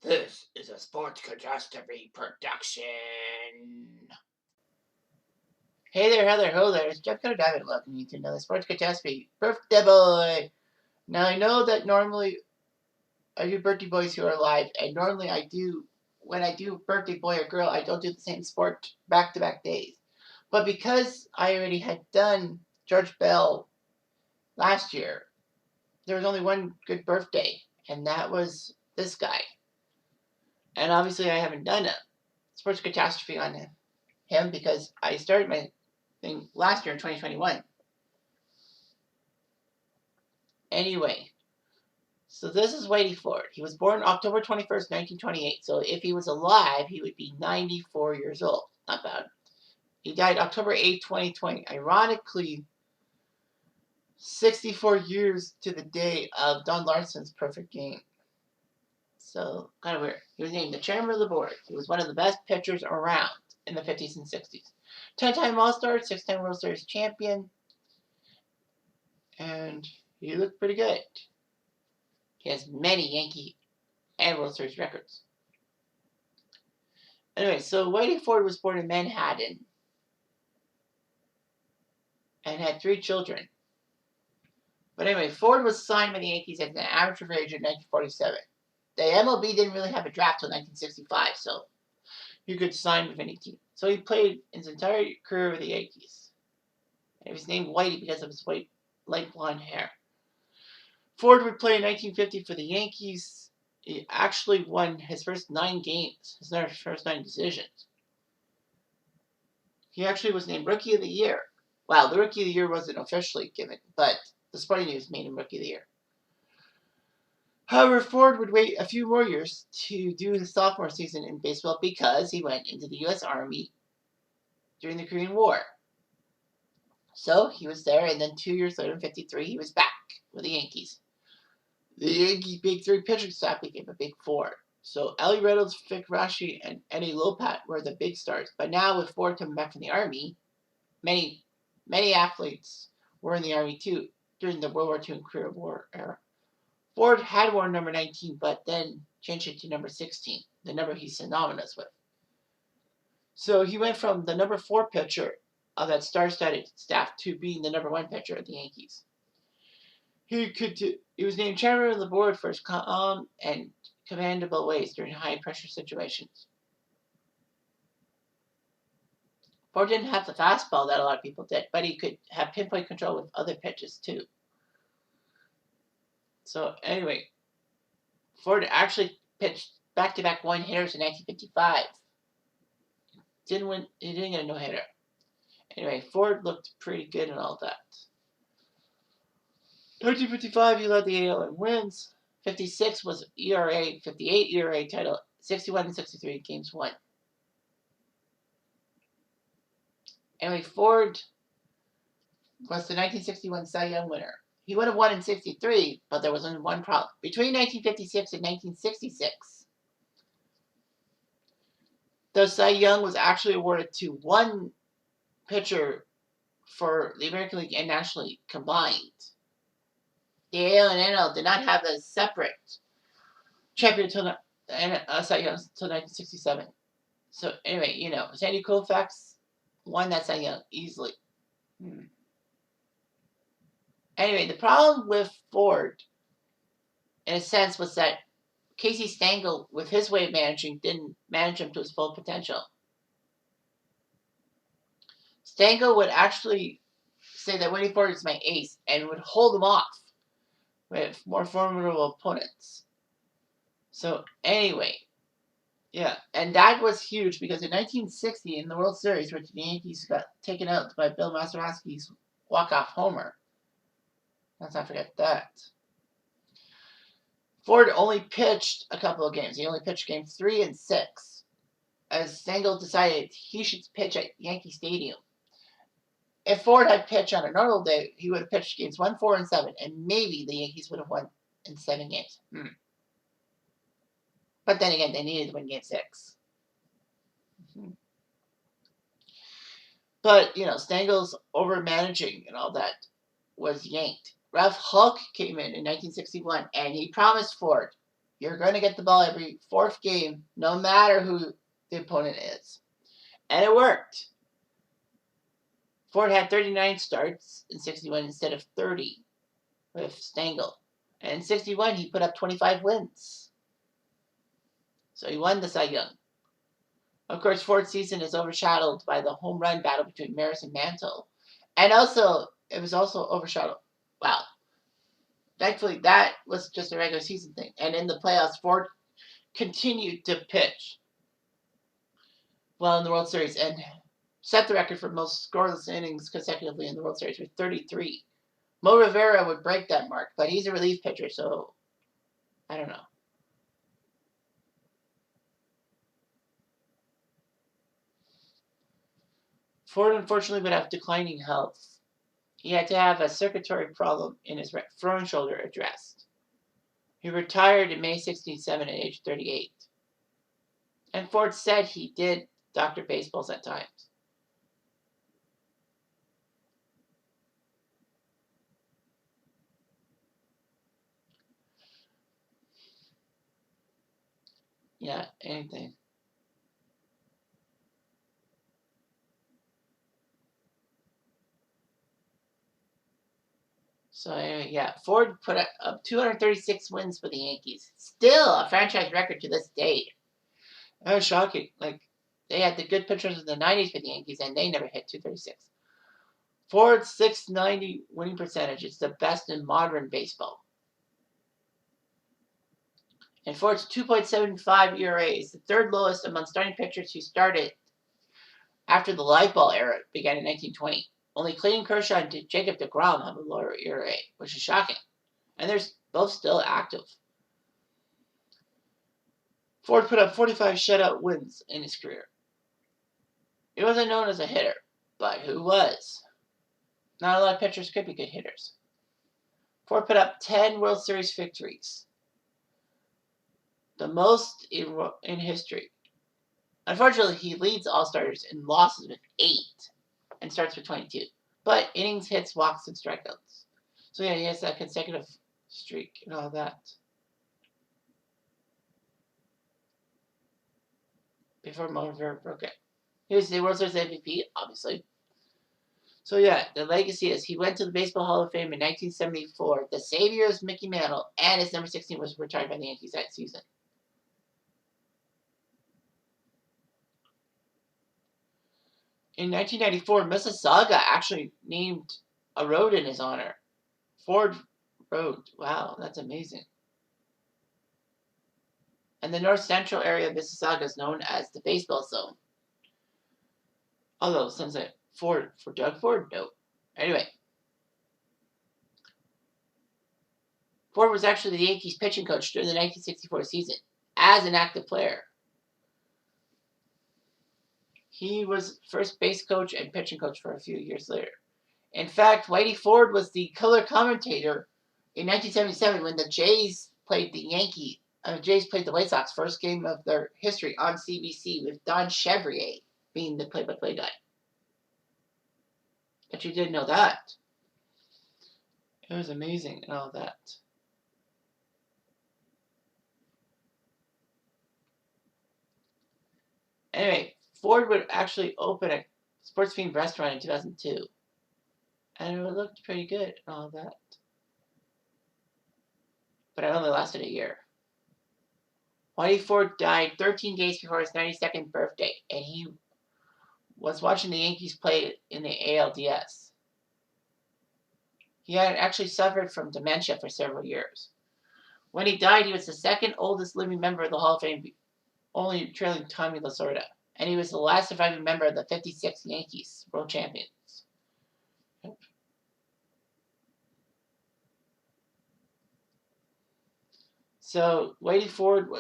This is a Sports Catastrophe production. Hey there, Heather, ho there. It's Jeff Cutastrophe. Welcome you to another Sports Catastrophe Birthday Boy. Now, I know that normally I do birthday boys who are alive, and normally when I do birthday boy or girl, I don't do the same sport back-to-back days. But because I already had done George Bell last year, there was only one good birthday, and that was this guy. And obviously, I haven't done a Sports Catastrophe on him because I started my thing last year in 2021. Anyway, so this is Whitey Ford. He was born October 21st, 1928. So if he was alive, he would be 94 years old. Not bad. He died October 8th, 2020. Ironically, 64 years to the day of Don Larson's perfect game. So, kind of weird. He was named the chairman of the board. He was one of the best pitchers around in the 50s and 60s. 10-time All-Star, 6-time World Series champion. And he looked pretty good. He has many Yankee and World Series records. Anyway, so Whitey Ford was born in Manhattan and had 3 children. But anyway, Ford was signed by the Yankees at an amateur free agent in 1947. The MLB didn't really have a draft until 1965, so you could sign with any team. So he played his entire career with the Yankees. And he was named Whitey because of his white, light blonde hair. Ford would play in 1950 for the Yankees. He actually won his first 9 games, his first 9 decisions. He actually was named Rookie of the Year. Well, the Rookie of the Year wasn't officially given, but the Sporting News made him Rookie of the Year. However, Ford would wait a few more years to do his sophomore season in baseball because he went into the U.S. Army during the Korean War. So he was there, and then 2 years later, in 1953, he was back with the Yankees. The Yankees' big 3 pitching staff became a big 4. So Ellie Reynolds, Vic Rashi, and Eddie Lopat were the big stars. But now with Ford coming back from the Army, many athletes were in the Army too during the World War II and Korean War era. Ford had worn number 19, but then changed it to number 16, the number he's synonymous with. So he went from the number 4 pitcher of that star-studded staff to being the number 1 pitcher of the Yankees. He was named chairman of the board for his calm and commandable ways during high-pressure situations. Ford didn't have the fastball that a lot of people did, but he could have pinpoint control with other pitches too. So anyway, Ford actually pitched back-to-back one-hitters in 1955. He didn't get a no-hitter. Anyway, Ford looked pretty good and all that. 1955, he led the AL in wins. 56 was ERA, 58 ERA title, 61 and 63 games won. Anyway, Ford was the 1961 Cy Young winner. He would have won in 63, but there was only one problem. Between 1956 and 1966, the Cy Young was actually awarded to one pitcher for the American League and National League combined. The AL and NL did not have a separate champion until Cy Young until 1967. So anyway, Sandy Koufax won that Cy Young easily. Anyway, the problem with Ford, in a sense, was that Casey Stengel, with his way of managing, didn't manage him to his full potential. Stengel would actually say that Whitey Ford is my ace and would hold him off with more formidable opponents. So anyway, yeah, and that was huge because in 1960 in the World Series, which the Yankees got taken out by Bill Mazeroski's walk-off homer, let's not forget that. Ford only pitched a couple of games. He only pitched games 3 and 6, as Stengel decided he should pitch at Yankee Stadium. If Ford had pitched on a normal day, he would have pitched games 1, 4, and 7, and maybe the Yankees would have won in 7 games. But then again, they needed to win game 6. But, Stengel's over-managing and all that was yanked. Ralph Hulk came in 1961, and he promised Ford You're going to get the ball every fourth game, no matter who the opponent is. And it worked. Ford had 39 starts in 61 instead of 30 with Stengel. And in 61, he put up 25 wins. So he won the Cy Young. Of course, Ford's season is overshadowed by the home run battle between Maris and Mantle. And also, it was also overshadowed. Wow. Thankfully, that was just a regular season thing. And in the playoffs, Ford continued to pitch well in the World Series and set the record for most scoreless innings consecutively in the World Series with 33. Mo Rivera would break that mark, but he's a relief pitcher, so I don't know. Ford unfortunately would have declining health. He had to have a circulatory problem in his throwing shoulder addressed. He retired in May 67 at age 38. And Ford said he did doctor baseballs at times. Yeah, anything. So anyway, yeah, Ford put up 236 wins for the Yankees. Still a franchise record to this day. That was shocking. Like, they had the good pitchers in the 90s for the Yankees, and they never hit 236. Ford's 690 winning percentage is the best in modern baseball. And Ford's 2.75 ERA is the third lowest among starting pitchers who started after the live ball era began in 1920. Only Clayton Kershaw and Jacob deGrom have a lower ERA, which is shocking. And they're both still active. Ford put up 45 shutout wins in his career. He wasn't known as a hitter, but who was? Not a lot of pitchers could be good hitters. Ford put up 10 World Series victories, the most in history. Unfortunately, he leads all-starters in losses with 8 and starts with 22. But innings, hits, walks, and strikeouts. So yeah, he has that consecutive streak and all that. Before Motor broke it. He was the World Series MVP, obviously. So yeah, the legacy is he went to the Baseball Hall of Fame in 1974. The savior is Mickey Mantle, and his number 16 was retired by the Yankees that season. In 1994, Mississauga actually named a road in his honor. Ford Road. Wow, that's amazing. And the north central area of Mississauga is known as the Baseball Zone. Although, sounds like Ford, for Doug Ford? No. Anyway. Ford was actually the Yankees pitching coach during the 1964 season as an active player. He was first base coach and pitching coach for a few years later. In fact, Whitey Ford was the color commentator in 1977 when the Jays played the Jays played the White Sox first game of their history on CBC with Don Chevrier being the play-by-play guy. But you didn't know that. It was amazing and all that. Anyway, Ford would actually open a sports themed restaurant in 2002. And it looked pretty good and all that. But it only lasted a year. Whitey Ford died 13 days before his 92nd birthday, and he was watching the Yankees play in the ALDS. He had actually suffered from dementia for several years. When he died, he was the second oldest living member of the Hall of Fame, only trailing Tommy Lasorda. And he was the last surviving member of the 56 Yankees, world champions. So Whitey Ford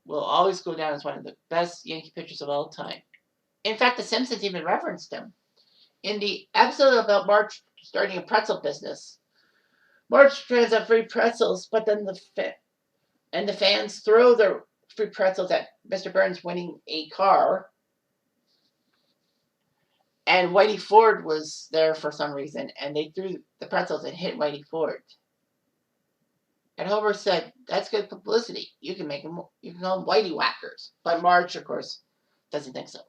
will always go down as one of the best Yankee pitchers of all time. In fact, the Simpsons even referenced him. In the episode about Marge starting a pretzel business, Marge hands out free pretzels, but then the fans throw their free pretzels at Mr. Burns winning a car. And Whitey Ford was there for some reason, and they threw the pretzels and hit Whitey Ford. And Homer said, "That's good publicity. You can make them. You can call them Whitey Whackers." But Marge, of course, doesn't think so.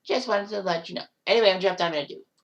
Just wanted to let you know. Anyway, I'm Jeff Diamond.